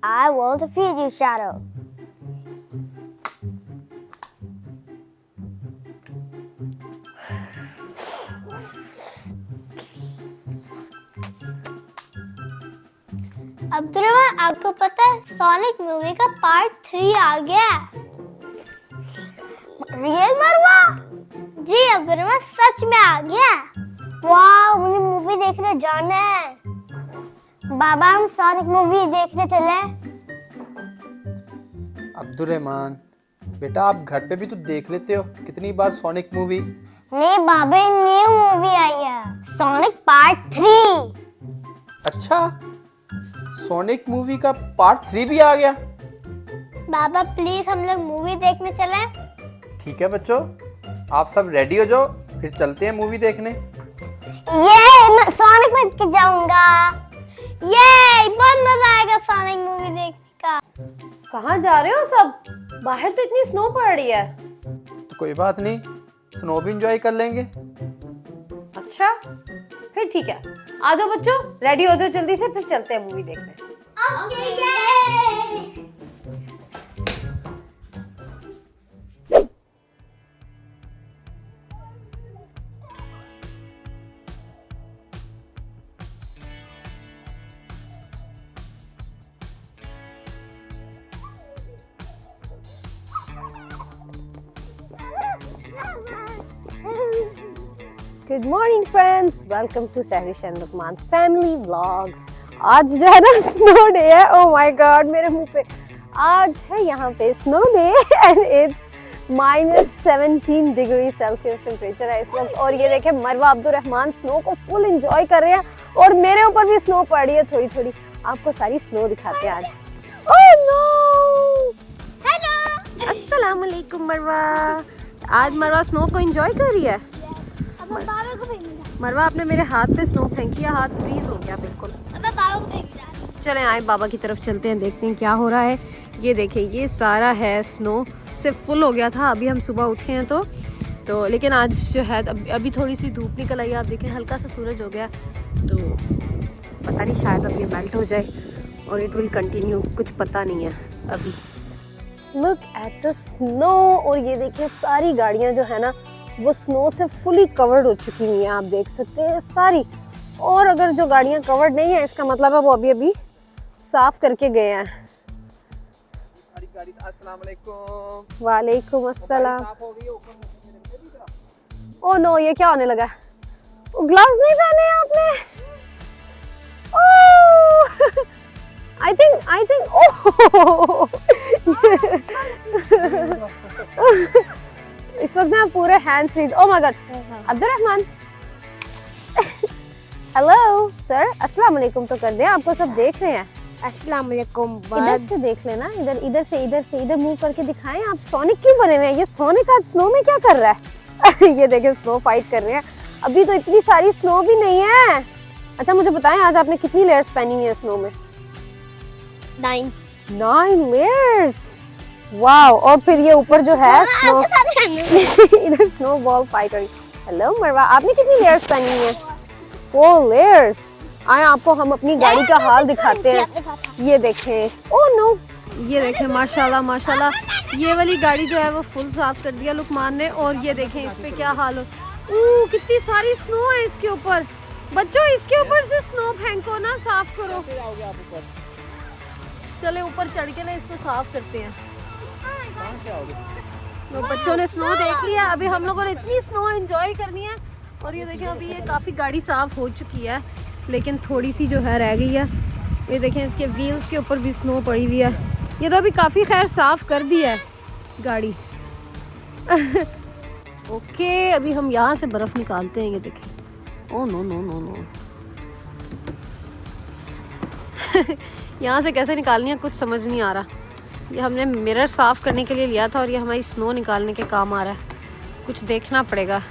I want to feed you, Shadow. Abdurrahman, आपको पता है सोनिक मूवी का पार्ट 3 आ गया है? रियल मरवा? जी अब्दुर्रहमान, सच में आ गया। वाह, मुझे मूवी देखने जाना है। बाबा, हम सोनिक मूवी देखने चले। अब्दुर्रहमान बेटा, आप घर पे भी तो देख लेते हो, कितनी बार सोनिक मूवी। नहीं बाबा, न्यू मूवी आई है, सोनिक पार्ट 3। अच्छा, सोनिक मूवी का पार्ट 3 भी आ गया। बाबा प्लीज हम लोग मूवी देखने चले। ठीक है बच्चों, आप सब रेडी हो जाओ, फिर चलते हैं मूवी देखने। ये मैं सोनिक में के जाऊंगा। ये बहुत मजा आएगा सोनिक मूवी देखने का। कहाँ जा रहे हो सब? बाहर तो इतनी स्नो पड़ रही है। तो कोई बात नहीं, स्नो भी एंजॉय कर लेंगे। अच्छा, फिर ठीक है, आ जाओ बच्चों, रेडी हो जाओ जल्दी से, फिर चलते हैं मूवी देखने। Good morning friends, welcome to Sahrish and Luqman family vlogs. आज जो है ना स्नो डे है। ओह माय गॉड, मेरे मुंह पे आज है यहाँ पे snow day and it's -17 degree Celsius temperature है इस वक्त। और ये देखें मरवा अब्दुर्रहमान स्नो को फुल एंजॉय कर रहे हैं और मेरे ऊपर भी स्नो पड़ रही है थोड़ी थोड़ी। आपको सारी स्नो दिखाते हैं आज। ओह नो, हेलो, अस्सलाम वालेकुम मरवा। आज मरवा स्नो को एंजॉय कर रही है। बाबा को भेजना। मरवा, आपने मेरे हाथ पे स्नो फेंकी है, हाथ फ्रीज हो गया बिल्कुल। अब मैं बाबा को भेजना। चलें आए बाबा की तरफ चलते हैं, देखते हैं क्या हो रहा है। ये देखें, ये सारा है स्नो से फुल हो गया था, अभी हम सुबह उठे हैं तो लेकिन आज जो है अभी थोड़ी सी धूप निकल आई है। आप देखें हल्का सा सूरज हो गया, तो पता नहीं शायद अब ये मेल्ट हो जाए और इट विल कंटिन्यू, कुछ पता नहीं है अभी। Look at the snow. और ये देखिए सारी गाड़ियाँ जो है ना वो स्नो से फुली कवर्ड हो चुकी हुई हैं, आप देख सकते हैं सारी। और अगर जो गाड़ियां कवर्ड नहीं है इसका मतलब है वो अभी अभी साफ करके गए हैं। वालेकुम अस्सलाम। ओह नो, ये क्या होने लगा? ग्लव्स नहीं पहने हैं आपने? ओह आई थिंक ओह इस वक्त ना पूरे hands freeze. Oh my god, Abdurrahman hello sir, अस्सलाम वालेकुम तो कर दें, आपको सब देख रहे हैं। अस्सलाम वालेकुम। इधर से देख लेना, इधर से इधर मुंह करके दिखाएं। आप सोनिक क्यों बने हुए हैं? ये सोनिक आज स्नो में क्या कर रहा है? ये देखें स्नो फाइट कर रहे हैं। अभी तो इतनी सारी स्नो भी नहीं है। अच्छा मुझे बताएं, आज आपने कितनी लेयर्स पहनी हुई है स्नो में? 9 लेयर्स। वाओ। और फिर ये ऊपर जो है स्नो इधर स्नो बॉल फाइट हो रही। हेलो मरवा, आपने कितनी लेयर्स पहनी हुई है? 4 लेयर्स। आए आपको हम अपनी गाड़ी का हाल दिखाते हैं। ये देखें, ओह नो, ये देखें माशाल्लाह माशाल्लाह, ये वाली गाड़ी जो है वो फुल साफ कर दिया लुकमान ने। और ये देखें इस पे क्या हाल हो, कितनी सारी स्नो है इसके ऊपर। बच्चों इसके ऊपर से स्नो फेंको ना, साफ करो। चले ऊपर चढ़ के ना इसको साफ करते हैं। तो बच्चों ने स्नो देख लिया, अभी हम लोगों ने इतनी स्नो एंजॉय करनी है। और ये देखें अभी ये काफ़ी गाड़ी साफ हो चुकी है, लेकिन थोड़ी सी जो है रह गई है। ये देखें इसके व्हील्स के ऊपर भी स्नो पड़ी हुई है। ये तो अभी काफ़ी खैर साफ कर दी है गाड़ी। ओके, अभी हम यहाँ से बर्फ़ निकालते हैं। ये देखें, oh no no no no यहाँ से कैसे निकालनी है कुछ समझ नहीं आ रहा। ये हमने मिरर साफ़ करने के लिए लिया था और ये हमारी स्नो निकालने के काम आ रहा है। कुछ देखना पड़ेगा।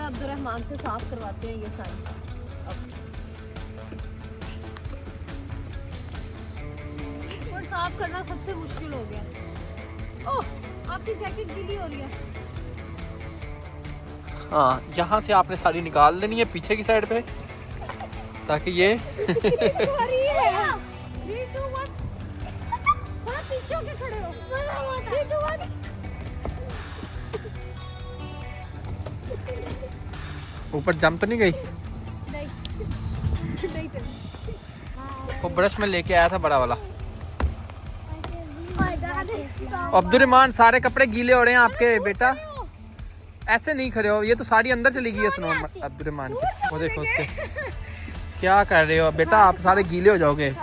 अब्दुर्रहमान से साफ करवाते हैं ये सारी। साफ करना सबसे मुश्किल हो गया। ओह, आपकी जैकेट गीली हो रही है। हाँ, यहाँ से आपने सारी निकाल लेनी है पीछे की साइड पे, ताकि ये सॉरी है। 3 2 1 थोड़ा पीछे होके खड़े हो। 3 2 1 ऊपर जम तो नहीं गई? नहीं चल। वो ब्रश में लेके आया था बड़ा वाला। अब्दुर्रहमान, सारे कपड़े गीले हो रहे हैं आपके बेटा, ऐसे नहीं खड़े हो, ये तो साड़ी अंदर चली गई है स्नो अब्दुर्रहमान की। वो देखो उसके, क्या कर रहे हो बेटा, आप सारे गीले हो जाओगे।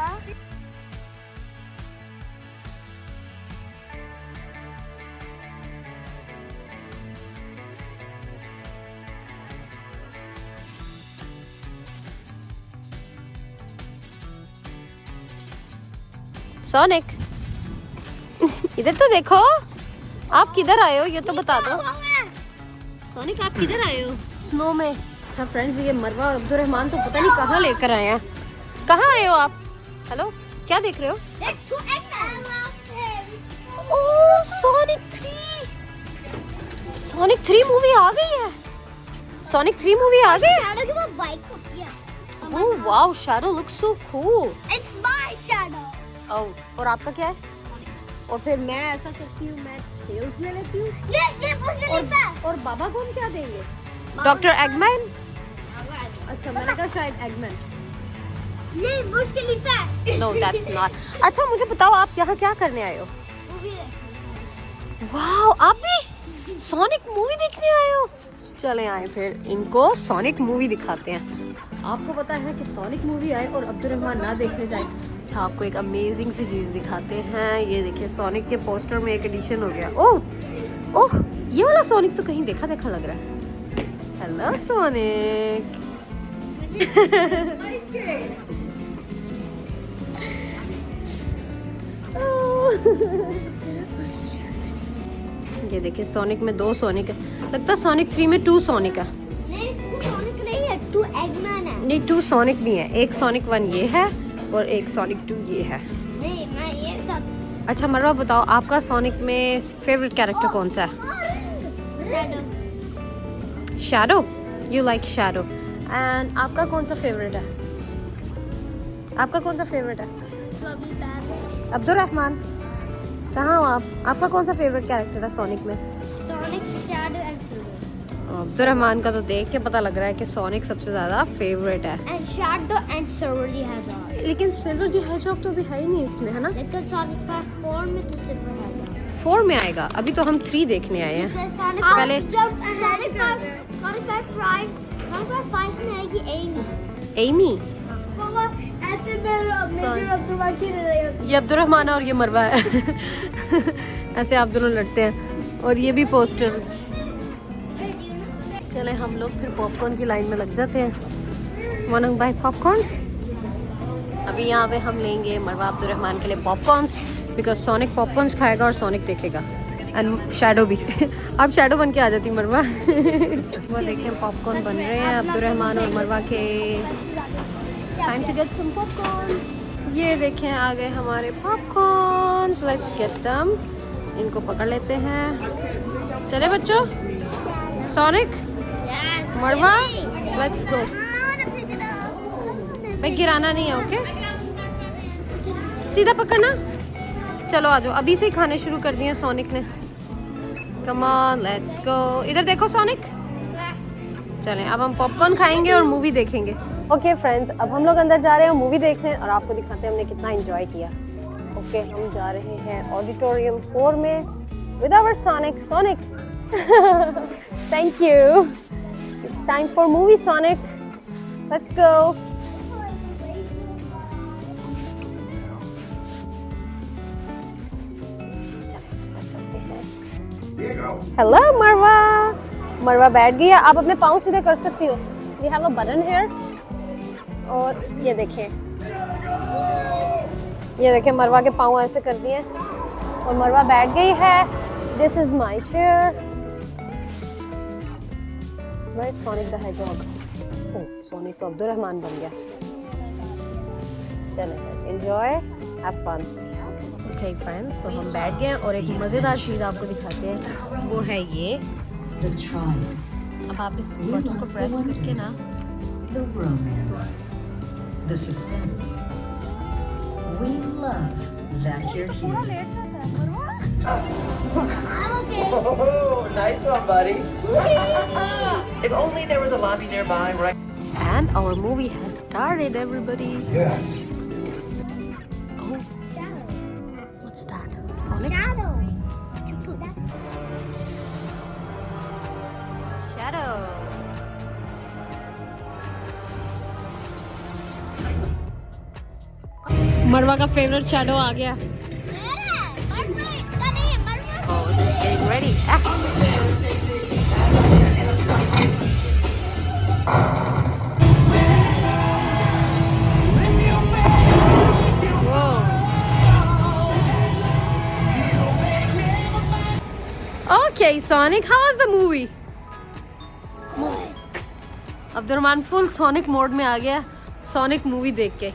सोनिक, इधर तो देखो, आप किधर आए हो ये तो बता दो। सोनिक, आप किधर आए हो? स्नो में। अच्छा फ्रेंड्स, ये मरवा और अब्दुर्रहमान तो पता नहीं कहाँ लेकर आए हैं। कहाँ आए हो आप? हेलो, क्या देख रहे हो? ओह, सोनिक 3। सोनिक 3 मूवी आ गई है। सोनिक 3 मूवी आ गई है। Oh wow, shadow looks so cool. और आपका क्या है? और फिर मैं ऐसा करती हूँ, मैं टेल्स ले लेती हूँ। और बाबा को हम क्या देंगे? Doctor Eggman. अच्छा, मैंने कहा शायद एगमैन। ये Burj Khalifa. No, that's not. अच्छा मुझे बताओ, आप यहाँ क्या करने आए हो? वाओ, आप भी सोनिक मूवी देखने आए हो? चले आए फिर इनको सोनिक मूवी दिखाते हैं। आपको पता है कि सोनिक मूवी आए और अब्दुर्रहमान ना देखने जाए। अच्छा, आपको एक अमेजिंग सी चीज़ दिखाते हैं। ये देखिए, सोनिक के पोस्टर में एक एडिशन हो गया। ओह ओह, ये वाला सोनिक तो कहीं देखा देखा लग रहा है। Hello sonic. ये देखिए, सोनिक में 2 सोनिक है। लगता है सोनिक 3 में 2 सोनिक है। नहीं, 2 सोनिक नहीं है, 2 एगमैन है। नहीं, 2 सोनिक भी है। एक सोनिक 1 ये है और एक सोनिक 2 ये है। नहीं, मैं ये था। अच्छा मरवा, बताओ आपका सोनिक में फेवरेट कैरेक्टर कौन सा है? Shadow. You like shadow. And आपका कौन सा फेवरेट है? आपका कौन सा फेवरेट है? अब्दुर्रहमान, कहाँ हो आप? आपका कौन सा फेवरेट कैरेक्टर है सोनिक में? Sonic, shadow and silver. Abdurrahman का तो देख के पता लग रहा है कि सोनिक सबसे ज़्यादा फेवरेट है। And shadow and silver the has. लेकिन सिल्वर दी हेजहॉग तो अभी है ही नहीं इसमें, है ना? लेकिन सोनिक पार्ट 4 में तो सिल्वर है। 4 में आएगा। अभी तो हम 3 देखने आए हैं। पहले सोनिक पार्ट 5 में आएगी एमी। एमी। ऐसे मेरे अब्दुल्ला खेल रहे हो। ये अब्दुर्रहमान और ये मरवा है। ऐसे आप दोनों लड़ते हैं। और ये भी पोस्टर। चले हम लोग फिर पॉपकॉर्न की लाइन में लग जाते हैं। Want bye popcorns? अभी यहाँ पे हम लेंगे मरवा अब्दुर्रहमान के लिए पॉपकॉर्न्स, बिकॉज सोनिक पॉपकॉर्न्स खाएगा और सोनिक देखेगा। एंड शैडो भी। आप शैडो बन के आ जाती मरवा। वो देखिए, पॉपकॉर्न बन रहे हैं अब्दुर्रहमान और मरवा के। Time to get some popcorn. ये देखें, आ गए हमारे पॉपकॉर्न्स। Let's get them. इनको पकड़ लेते हैं। चले बच्चों, सोनिक, मरवा, लेट्स गो। भाई गिराना नहीं है, ओके? सीधा पकड़ना। चलो आ जाओ, अभी से ही खाने शुरू कर दिए सोनिक ने। Come on, let's go. इधर देखो सोनिक। चलें, अब हम पॉपकॉर्न खाएंगे और मूवी देखेंगे। ओके फ्रेंड्स, अब हम लोग अंदर जा रहे हैं मूवी देखने और आपको दिखाते हैं हमने कितना एंजॉय किया। ओके, हम जा रहे हैं ऑडिटोरियम 4 में with our Sonic. Sonic, thank you. It's time for movie Sonic. Let's go. Hello Marwa. Marwa बैठ गई है। आप अपने पाँव सीधे कर सकती हो। We have a button here. और ये देखें मरवा के पाँव ऐसे कर दिए और मरवा बैठ गई है। This is my chair. Where is Sonic the hedgehog? Oh, Sonic तो अब्दुर्रहमान बन गया। चलें, enjoy, have fun. Okay friends, तो हम बैठ गए और एक मज़ेदार चीज़ आपको दिखाते हैं, वो है ये। The triumph, अब आप इस बटन को प्रेस करके ना, the romance, the suspense. We love that you're here. Oh, nice one, buddy. If only there was a lobby nearby, right? and our movie has started, everybody. Yes. Oh, what's that? Sonic? Shadow. Did you put that? Shadow. मरवा का favourite shadow आ गया। Oh, they're getting ready. Whoa. Okay, Sonic, how was the movie? Abdurrahman full sonic mode में आ गया sonic movie देख के।